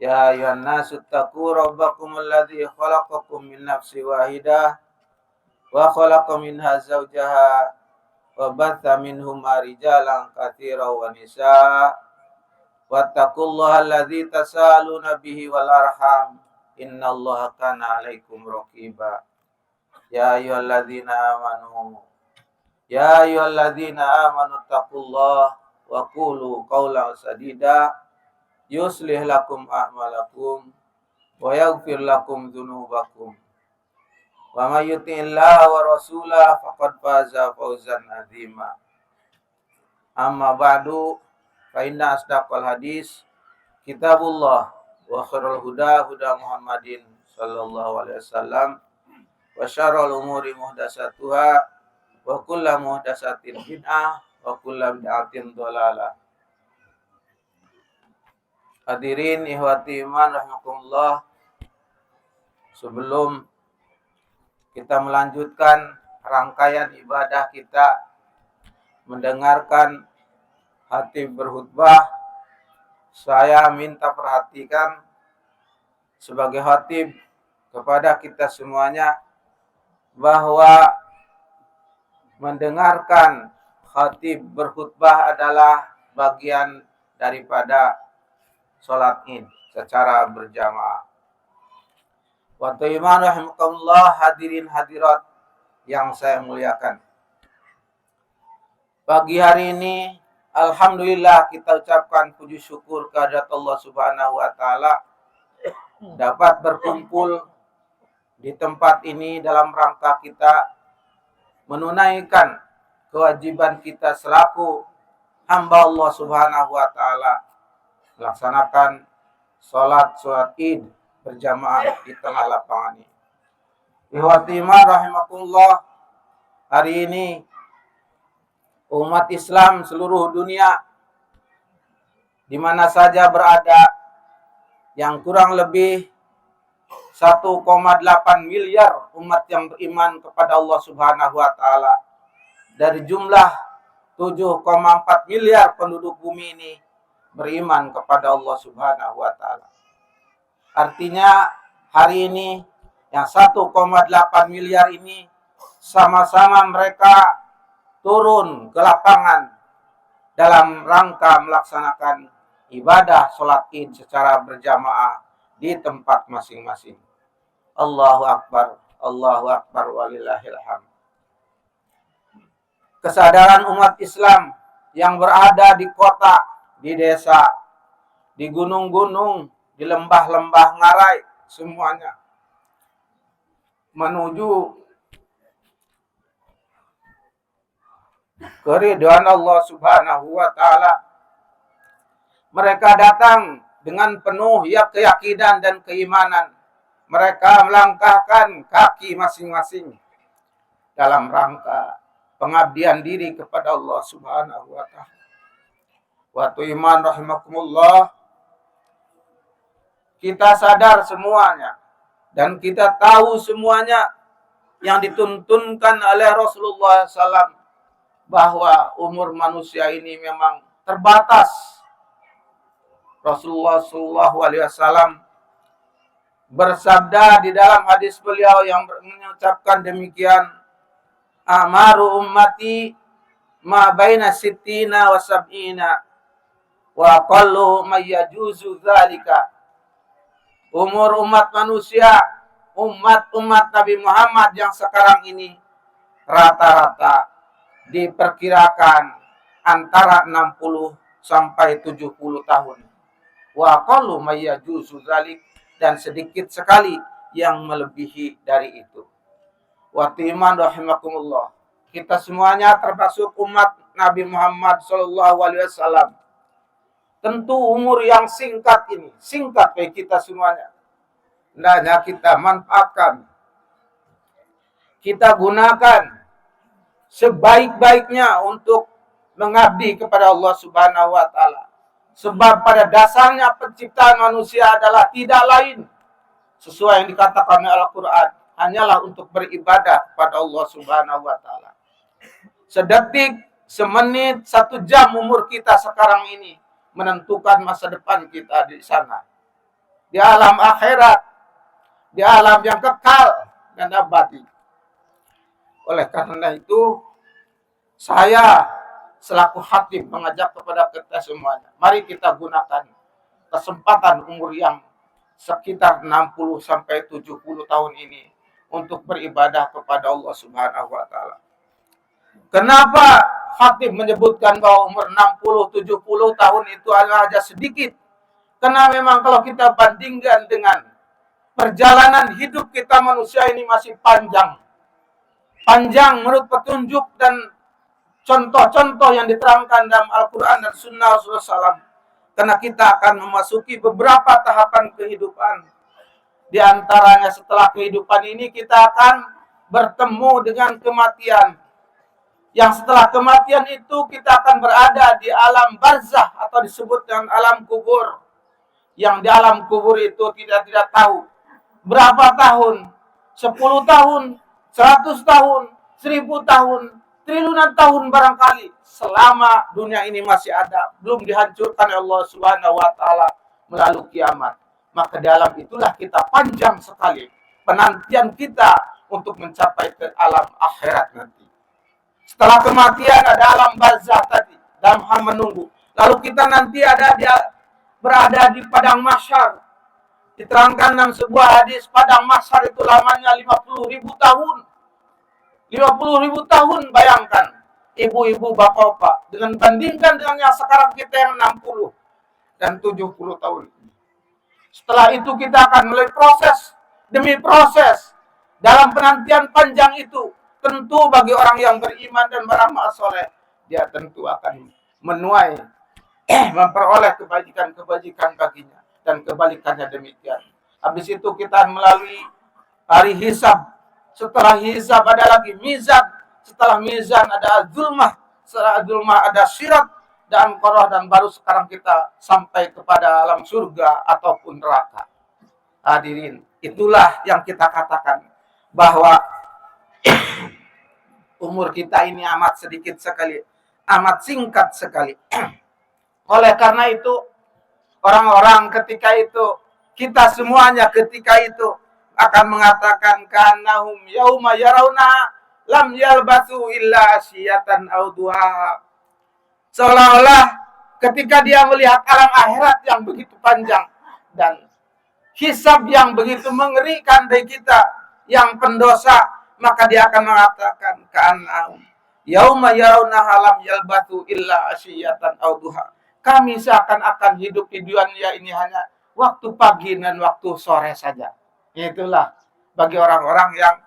Ya ayuhan nasu taqu rabbakum alladzi khalaqakum min nafsin wahidah wa khalaqa minha zawjaha wa batha minhuma rijalan katsiran wa nisaa wattaqullaha alladzi tasaaluna bihi wal arham innallaha kana 'alaikum raqiba. Ya ayyuhalladzina amanu taqullaha wa qulu qawlan sadida yuslih lakum a'malakum wa yaghfir lakum dzunubakum wa may yuti'illaha wa rasulahu faqad faza fawzan 'azima. Amma ba'du fa inna asdaqal hadis kitabullah wa khairul huda huda Muhammadin sallallahu alaihi wasallam wa syarrul umuri muhdatsatuha wa kullu muhdatsatin bid'ah wa kullu bid'atin dhalalah. Hadirin ihwati iman rahimakumullah, sebelum kita melanjutkan rangkaian ibadah kita mendengarkan khatib berkhutbah, saya minta perhatikan sebagai khatib kepada kita semuanya bahwa mendengarkan khatib berkhutbah adalah bagian daripada sholat Id secara berjamaah. Wa iman rahimakumullah, hadirin hadirat yang saya muliakan. Pagi hari ini alhamdulillah kita ucapkan puji syukur kehadirat Allah Subhanahu wa taala dapat berkumpul di tempat ini dalam rangka kita menunaikan kewajiban kita selaku hamba Allah Subhanahu wa taala, melaksanakan sholat Id berjamaah di tengah lapangan ini. Ihwati iman rahimakumullah, hari ini umat Islam seluruh dunia di mana saja berada, yang kurang lebih 1,8 miliar umat yang beriman kepada Allah Subhanahu wa taala dari jumlah 7,4 miliar penduduk bumi ini beriman kepada Allah Subhanahu wa taala. Artinya hari ini yang 1,8 miliar ini sama-sama mereka turun ke lapangan dalam rangka melaksanakan ibadah sholat Id secara berjamaah di tempat masing-masing. Allahu Akbar walillahil hamd. Kesadaran umat Islam yang berada di kota, di desa, di gunung-gunung, di lembah-lembah ngarai, semuanya menuju keridhaan Allah Subhanahu wa taala. Mereka datang dengan penuh keyakinan dan keimanan. Mereka melangkahkan kaki masing-masing dalam rangka pengabdian diri kepada Allah Subhanahu wa taala. Wa iman rahimakumullah, kita sadar semuanya dan kita tahu semuanya yang dituntunkan oleh Rasulullah SAW bahwa umur manusia ini memang terbatas. Rasulullah SAW bersabda di dalam hadis beliau yang mengucapkan demikian, amaru ummati ma baina sittina wa sab'ina wa qallu mayyajuzu dzalika. Umur umat manusia, umat Nabi Muhammad yang sekarang ini rata-rata diperkirakan antara 60 sampai 70 tahun. Wa qallu mayyajuzu dzalik, dan sedikit sekali yang melebihi dari itu. Wa timan rahimakumullah, kita semuanya termasuk umat Nabi Muhammad SAW. Tentu umur yang singkat ini, singkat bagi kita semuanya. Hendaknya kita manfaatkan, kita gunakan sebaik-baiknya untuk mengabdi kepada Allah Subhanahu wa taala. Sebab pada dasarnya penciptaan manusia adalah tidak lain, sesuai yang dikatakan oleh Al-Quran, hanyalah untuk beribadah kepada Allah Subhanahu wa taala. Sedetik, semenit, 1 jam umur kita sekarang ini menentukan masa depan kita di sana. di alam akhirat, di alam yang kekal dan abadi. Oleh karena itu, saya selaku khatib mengajak kepada kita semuanya, mari kita gunakan kesempatan umur yang sekitar 60 sampai 70 tahun ini untuk beribadah kepada Allah Subhanahu wa taala. Kenapa khatib menyebutkan bahwa umur 60 70 tahun itu adalah saja sedikit? Karena memang kalau kita bandingkan dengan perjalanan hidup kita manusia ini masih panjang. Panjang menurut petunjuk dan contoh-contoh yang diterangkan dalam Al-Quran dan Sunnah Rasulullah SAW. Karena kita akan memasuki beberapa tahapan kehidupan. Di antaranya setelah kehidupan ini kita akan bertemu dengan kematian. Yang setelah kematian itu kita akan berada di alam barzah atau disebut dengan alam kubur. Yang di alam kubur itu kita tidak tahu berapa tahun, 10 tahun, 100 tahun, 1000 tahun, triliunan tahun barangkali, selama dunia ini masih ada, belum dihancurkan oleh Allah Subhanahu wa taala melalui kiamat. Maka dalam itulah kita panjang sekali penantian kita untuk mencapai ke alam akhirat nanti. Setelah kematian ada alam barzah tadi, dalam hal menunggu. Lalu kita nanti berada di padang mahsyar. Diterangkan dalam sebuah hadis, padang mahsyar itu lamanya 50.000 tahun. 50.000 tahun, bayangkan. Ibu-ibu, bapak-bapak. Dengan bandingkan dengan yang sekarang kita yang 60 dan 70 tahun. Setelah itu kita akan melalui proses demi proses. Dalam penantian panjang itu, tentu bagi orang yang beriman dan beramal soleh, dia tentu akan menuai, memperoleh kebajikan-kebajikan baginya. Dan kebalikannya demikian. Habis itu kita melalui hari hisab. Setelah hisab ada lagi mizan. Setelah mizan ada zulmah. Setelah zulmah ada sirat dan qoroh, dan baru sekarang kita sampai kepada alam surga ataupun neraka. Hadirin, itulah yang kita katakan bahwa umur kita ini amat sedikit sekali, amat singkat sekali. Oleh karena itu, orang-orang ketika itu, kita semuanya ketika itu akan mengatakan kanahum yauma yarawna lam yalbasu illa asyiyatan aw duha. Seolah-olah ketika dia melihat alam akhirat yang begitu panjang dan hisab yang begitu mengerikan dari kita yang pendosa, maka dia akan mengatakan kanahum yauma yarawna lam yalbasu illa asyiyatan aw duha. Kami seakan-akan hidup di dunia ini hanya waktu pagi dan waktu sore saja. Itulah bagi orang-orang yang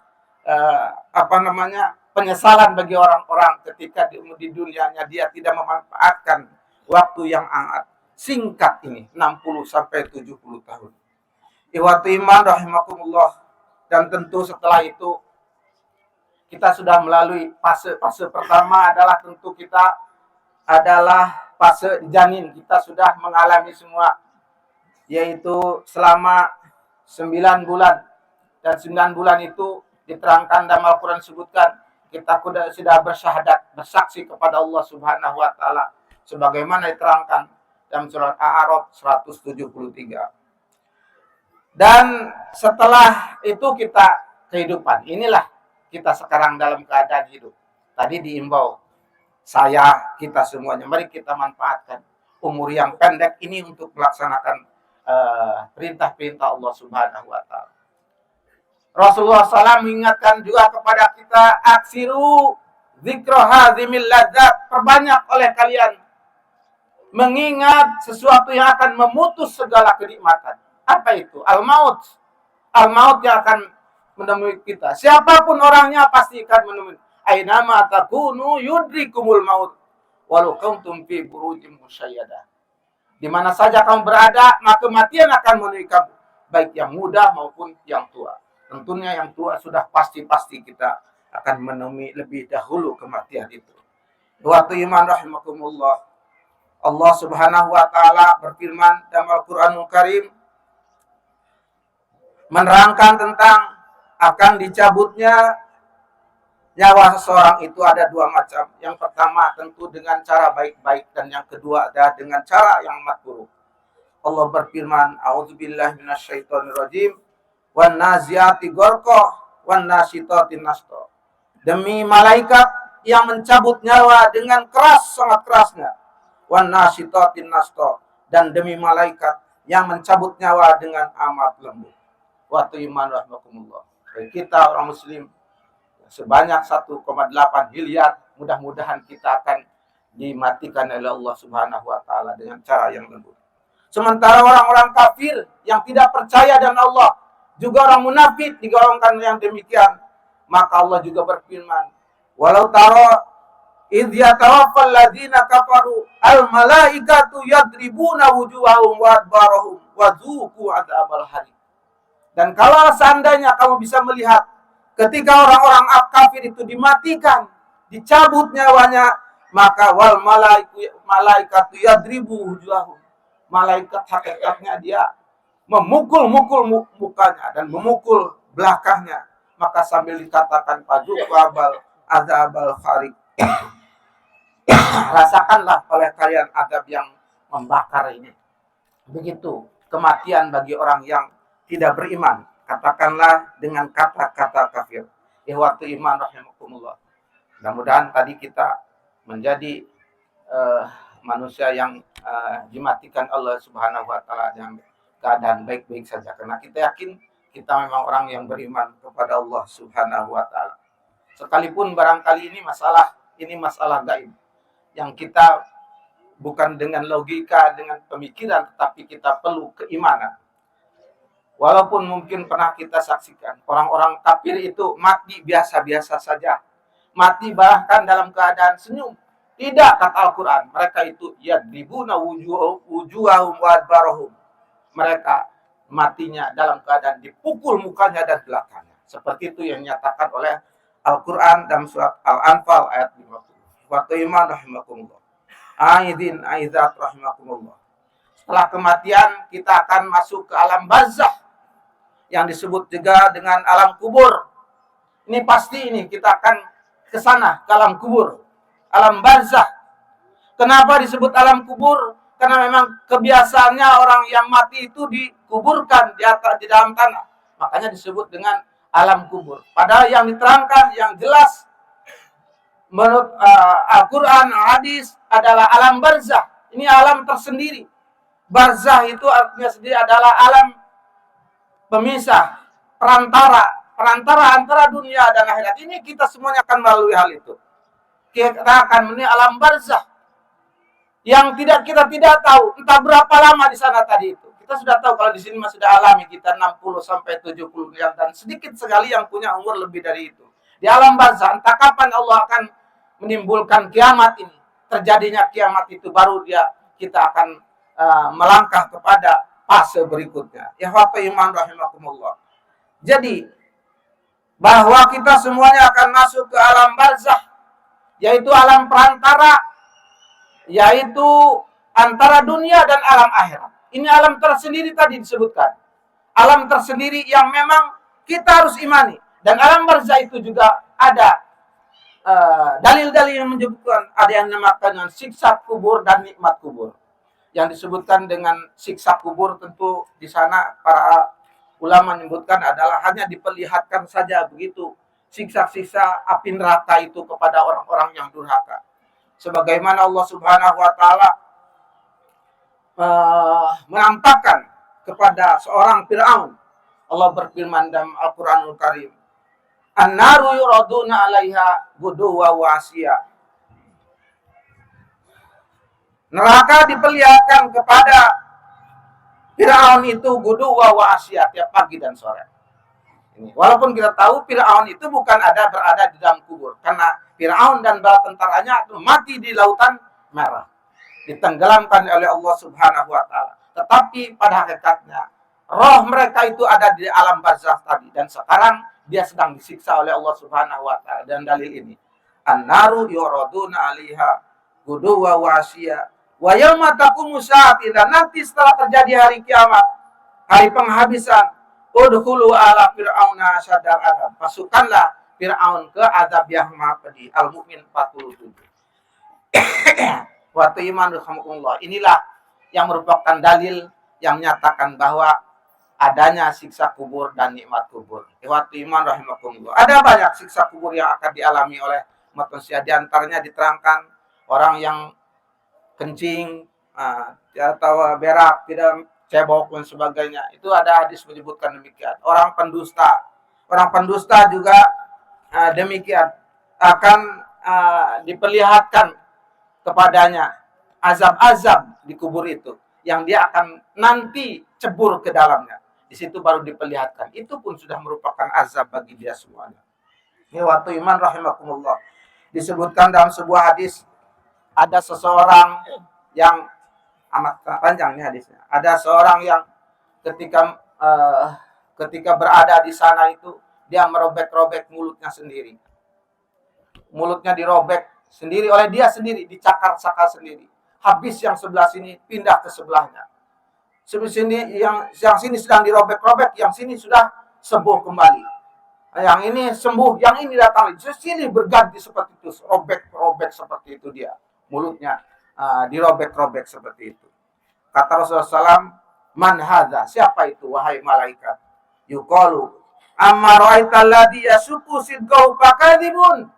penyesalan bagi orang-orang ketika di dunianya dia tidak memanfaatkan waktu yang sangat singkat ini, 60 sampai 70 tahun. Ikhwatu iman rahimakumullah, dan tentu setelah itu kita sudah melalui fase pertama adalah tentu kita adalah fase janin. Kita sudah mengalami semua, yaitu selama 9 bulan. Dan 9 bulan itu diterangkan dalam Al-Quran disebutkan kita sudah bersyahadat, bersaksi kepada Allah Subhanahu wa taala sebagaimana diterangkan dalam surat A'raf 173. Dan setelah itu kita kehidupan. Inilah kita sekarang dalam keadaan hidup. Tadi diimbau kita semuanya, mari kita manfaatkan umur yang pendek ini untuk melaksanakan perintah-perintah Allah Subhanahu wa taala. Rasulullah SAW mengingatkan juga kepada kita, aksiru dzikra hadzimil ladzat, perbanyak oleh kalian mengingat sesuatu yang akan memutus segala kenikmatan. Apa itu? Al-maut. Al-maut yang akan menemui kita. Siapapun orangnya pasti akan menemui. Ainama takunu yudrikumul maut walau kuntum fi burujin musyayyadah. Di mana saja kamu berada, maka kematian akan menemui kamu, baik yang muda maupun yang tua. Tentunya yang tua sudah pasti kita akan menemui lebih dahulu kematian itu. Waktu iman rahimakumullah, Allah Subhanahu wa taala berfirman dalam Al-Qur'anul Karim menerangkan tentang akan dicabutnya nyawa seseorang itu ada 2 macam. Yang pertama tentu dengan cara baik-baik, dan yang kedua adalah dengan cara yang makruh. Allah berfirman, a'udzubillahi minasyaitonirrajim, wan naziati gharqa wan nasyitati nashta. Demi malaikat yang mencabut nyawa dengan keras, sangat kerasnya. Wan nasyitati nashta, dan demi malaikat yang mencabut nyawa dengan amat lembut. Waktu iman rahmatullah. Kita orang muslim sebanyak 1,8 miliar, mudah-mudahan kita akan dimatikan oleh Allah Subhanahu wa taala dengan cara yang lembut. Sementara orang-orang kafir yang tidak percaya dan Allah, juga orang munafik digolongkan yang demikian, maka Allah juga berfirman, walau tara idh yatawaffal ladzina kafaru al malaikatu yadribuna wujuhahum wa adbarahum wa dzuqu adzabal hari. Dan kalau seandainya kamu bisa melihat ketika orang-orang kafir itu dimatikan, dicabut nyawanya, maka wal malaikatu yadribu wujuhahum. Malaikat hakikatnya dia memukul-mukul mukanya dan memukul belakangnya. Maka sambil dikatakan paduku azabal kharik. Rasakanlah oleh kalian azab yang membakar ini. Begitu kematian bagi orang yang tidak beriman. Katakanlah dengan kata-kata kafir. Ihwatu iman rahimakumullah. Mudah-mudahan tadi kita menjadi manusia yang dimatikan Allah Subhanahu wa taala dengan keadaan baik-baik saja, karena kita yakin kita memang orang yang beriman kepada Allah Subhanahu wa taala. Sekalipun barangkali ini masalah gaib yang kita bukan dengan logika, dengan pemikiran, tetapi kita perlu keimanan. Walaupun mungkin pernah kita saksikan orang-orang kafir itu mati biasa-biasa saja, mati bahkan dalam keadaan senyum. Tidak, kata Al-Quran, mereka itu yadribuna wujuhahum wa adbarahum. Mereka matinya dalam keadaan dipukul mukanya dan belakangnya. Seperti itu yang dinyatakan oleh Al-Quran dalam surat Al-Anfal ayat 50. Wa iman rahimakumullah. Aizat rahimakumullah. Setelah kematian kita akan masuk ke alam barzakh yang disebut juga dengan alam kubur. Ini pasti kita akan ke sana, ke alam kubur. Alam barzakh. Kenapa disebut alam kubur? Karena memang kebiasaannya orang yang mati itu dikuburkan di dalam tanah. Makanya disebut dengan alam kubur. Padahal yang diterangkan, yang jelas menurut Al-Quran, hadis adalah alam barzakh. Ini alam tersendiri. Barzakh itu artinya sendiri adalah alam pemisah, perantara antara dunia dan akhirat. Ini kita semuanya akan melalui hal itu. Kita akan melalui alam barzakh yang kita tidak tahu entah berapa lama di sana tadi itu. Kita sudah tahu kalau di sini masih sudah alami kita 60 sampai 70 miliar dan sedikit sekali yang punya umur lebih dari itu. Di alam barzakh entah kapan Allah akan menimbulkan kiamat ini. Terjadinya kiamat itu baru kita akan melangkah kepada fase berikutnya. Ya wa iman rahimakumullah. Jadi bahwa kita semuanya akan masuk ke alam barzakh, yaitu alam perantara, yaitu antara dunia dan alam akhirat. Ini alam tersendiri tadi disebutkan. Alam tersendiri yang memang kita harus imani. Dan alam barzakh itu juga ada dalil-dalil yang menyebutkan, ada yang dinamakan dengan siksa kubur dan nikmat kubur. Yang disebutkan dengan siksa kubur tentu di sana para ulama menyebutkan adalah hanya diperlihatkan saja begitu siksa-siksa api neraka itu kepada orang-orang yang durhaka. Sebagaimana Allah Subhanahu wa taala menampakkan kepada seorang Fir'aun. Allah berfirman dalam Al-Qur'anul Karim, "An-naru yuraduna 'alaiha guduwa wa asya." Neraka diperlihatkan kepada Fir'aun itu guduwa wa asya, tiap pagi dan sore. Ini. Walaupun kita tahu Fir'aun itu bukan berada di dalam kubur, karena Fir'aun dan bala tentaranya itu mati di lautan merah, ditenggelamkan oleh Allah Subhanahu wa taala. Tetapi pada hakikatnya roh mereka itu ada di alam barzakh tadi, dan sekarang dia sedang disiksa oleh Allah Subhanahu wa taala. Dan dalil ini, an-naru yuraduna 'alaiha guduwa wa asya wa yauma taqumu sa'ati, dan nanti setelah terjadi hari kiamat, hari penghabisan, udkhulu ala fir'auna asyadal adab, masukkanlah Fir'aun ke azab yang maha pedih. Al-Mu'min 47. Waktu iman rahmatullah. Inilah yang merupakan dalil yang menyatakan bahwa adanya siksa kubur dan nikmat kubur. Ikhwati iman rahimakumullah. Ada banyak siksa kubur yang akan dialami oleh manusia. Di antaranya diterangkan orang yang kencing, atau berak, tidak cebok dan sebagainya. Itu ada hadis menyebutkan demikian. Orang pendusta juga demikian akan diperlihatkan kepadanya azab-azab di kubur itu yang dia akan nanti cebur ke dalamnya. Di situ baru diperlihatkan. Itu pun sudah merupakan azab bagi dia semuanya. Ini waktu iman rahimakumullah. Disebutkan dalam sebuah hadis, ada seseorang yang amat panjang nih hadisnya. Ada seorang yang ketika berada di sana itu dia merobek-robek mulutnya sendiri. Mulutnya dirobek sendiri oleh dia sendiri, dicakar-cakar sendiri. Habis yang sebelah sini pindah ke sebelahnya. Sini yang sini sedang dirobek-robek, yang sini sudah sembuh kembali. Yang ini sembuh, yang ini datang. Sini berganti seperti itu, robek-robek seperti itu dia. Mulutnya dirobek-robek seperti itu. Kata Rasulullah SAW, man hadza, siapa itu wahai malaikat? Yuqalu, amma ra'aital ladzi yasuku sidqahu fakadzibun.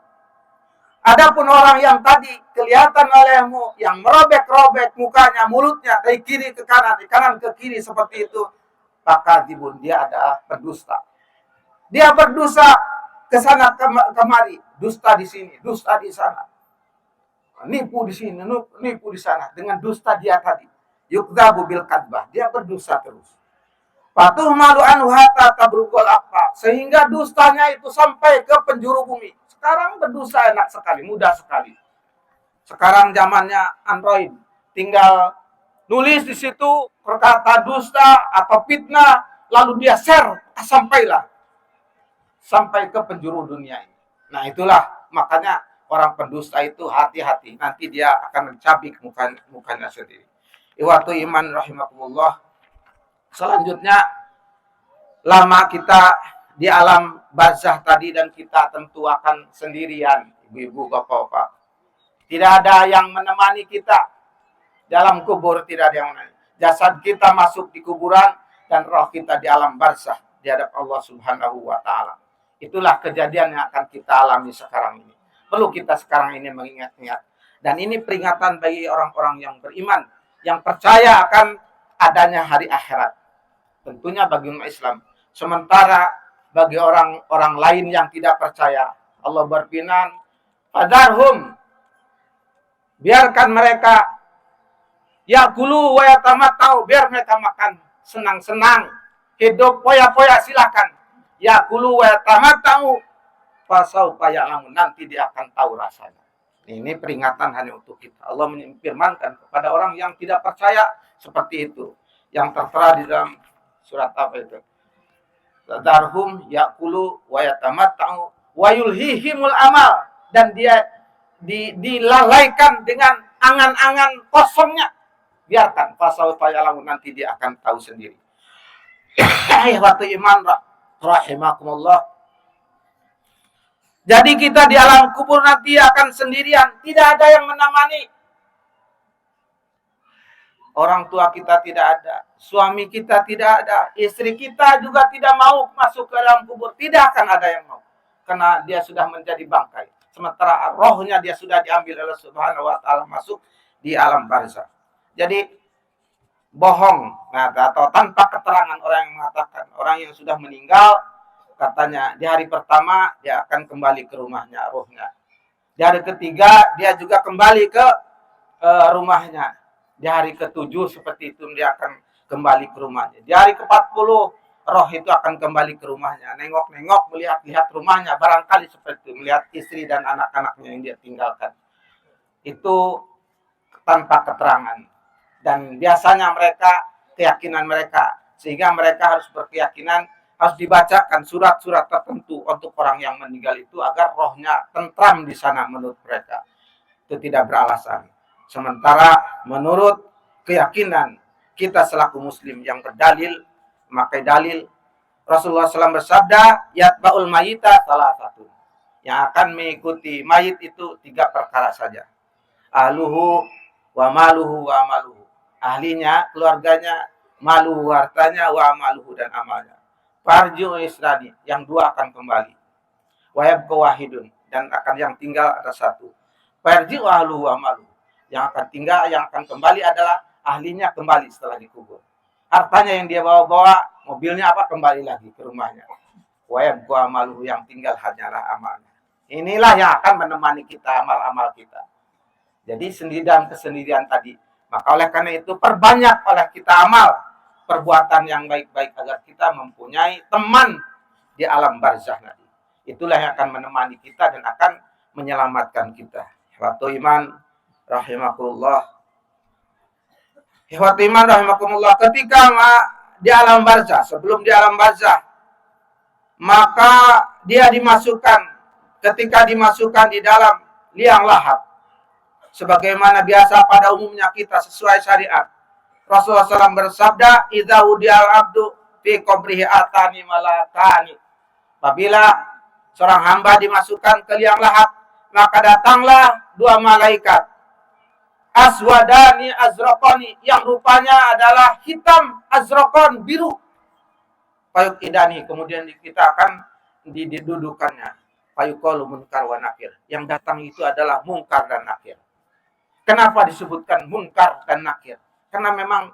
Adapun orang yang tadi kelihatan olehmu yang merobek-robek mukanya, mulutnya dari kiri ke kanan, dari kanan ke kiri seperti itu, fakadzibun, dia adalah pendusta. Dia berdusta ke sana kemari, dusta di sini, dusta di sana. Nipu di sini, nipu di sana dengan dusta dia tadi. Yukdzabu bil kadzbah, dia berdusta terus. Patuh malu anhu hatta tabrukul aqfa, sehingga dustanya itu sampai ke penjuru bumi. Sekarang berdusta enak sekali, mudah sekali. Sekarang zamannya Android, tinggal nulis di situ perkata dusta atau fitnah, lalu dia share, sampai ke penjuru dunia ini. Nah itulah makanya orang pendusta itu hati-hati, nanti dia akan mencabik mukanya sendiri. Iwatu iman rahimakumullah. Selanjutnya, lama kita di alam barzah tadi dan kita tentu akan sendirian, ibu-ibu, bapak-bapak. Tidak ada yang menemani kita dalam kubur, tidak ada yang menemani. Jasad kita masuk di kuburan dan roh kita di alam barzah di hadapan Allah Subhanahu wa taala. Itulah kejadian yang akan kita alami sekarang ini. Perlu kita sekarang ini mengingat-ingat. Dan ini peringatan bagi orang-orang yang beriman, yang percaya akan adanya hari akhirat. Tentunya bagi umat Islam. Sementara bagi orang-orang lain yang tidak percaya, Allah berfirman, "Fadharhum", biarkan mereka, yakulu wa yatamattau, biar mereka makan senang-senang, hidup poya-poya, silakan. Yakulu wa yatamattau, fasaufa ya'lamun, nanti dia akan tahu rasanya. Ini peringatan hanya untuk kita. Allah menfirmankan kepada orang yang tidak percaya seperti itu. Yang tertera di dalam surat apa itu? Darhum yakulu wa yatamatta'u wa yulhihimul amal, dan dia dilalaikan dengan angan-angan kosongnya. Biarkan, fasaufa ya'lamun, nanti dia akan tahu sendiri. Ikhwatu iman rahimakumullah. Jadi kita di alam kubur nanti akan sendirian, tidak ada yang menemani. Orang tua kita tidak ada, suami kita tidak ada, istri kita juga tidak mau masuk ke dalam kubur, tidak akan ada yang mau. Karena dia sudah menjadi bangkai. Sementara rohnya dia sudah diambil oleh Subhanahu wa taala masuk di alam barzah. Jadi bohong, atau tanpa keterangan orang yang mengatakan, orang yang sudah meninggal, katanya di hari pertama dia akan kembali ke rumahnya, rohnya. Di hari ketiga dia juga kembali ke rumahnya. Di hari ke-7 seperti itu dia akan kembali ke rumahnya. Di hari ke-40 roh itu akan kembali ke rumahnya. Nengok-nengok, melihat-lihat rumahnya. Barangkali seperti itu, melihat istri dan anak-anaknya yang dia tinggalkan. Itu tanpa keterangan. Dan biasanya keyakinan mereka, sehingga mereka harus berkeyakinan, harus dibacakan surat-surat tertentu untuk orang yang meninggal itu agar rohnya tentram di sana menurut mereka. Itu tidak beralasan. Sementara menurut keyakinan kita selaku muslim yang berdalil, memakai dalil, Rasulullah SAW bersabda, yatba'ul mayita salah satu. Yang akan mengikuti mayit itu 3 perkara saja. Ahluhu wa maluhu wa amaluhu. Ahlinya, keluarganya, malu hartanya, wa amaluhu dan amalnya. Farji'u isnani, yang dua akan kembali. Wa yabqa wahidun, dan akan yang tinggal ada satu. Farji'u ahluhu wa amaluhu, yang akan tinggal, yang akan kembali adalah ahlinya kembali setelah dikubur. Hartanya yang dia bawa-bawa, mobilnya apa, kembali lagi ke rumahnya. Wa yabqa amaluhu, yang tinggal hanyalah amalnya. Inilah yang akan menemani kita, amal-amal kita. Jadi sendirian kesendirian tadi. Maka oleh karena itu perbanyak oleh kita amal perbuatan yang baik-baik agar kita mempunyai teman di alam barzah nanti. Itulah yang akan menemani kita dan akan menyelamatkan kita. Ikhwatul iman rahimakumullah. Ikhwatul iman rahimakumullah, ketika di alam barzah, sebelum di alam barzah, maka dia dimasukkan, ketika dimasukkan di dalam liang lahat, sebagaimana biasa pada umumnya kita sesuai syariat. Rasulullah SAW bersabda, "Idza udiyal abdu fi qabrihi atani malakani." Apabila seorang hamba dimasukkan ke liang lahat, maka datanglah dua malaikat. Aswadani azraqani, yang rupanya adalah hitam, azraqan, biru. Payuk idani, kemudian kita akan didudukannya. Payuqalu munkar wa nakir. Yang datang itu adalah munkar dan nakir. Kenapa disebutkan munkar dan nakir? Karena memang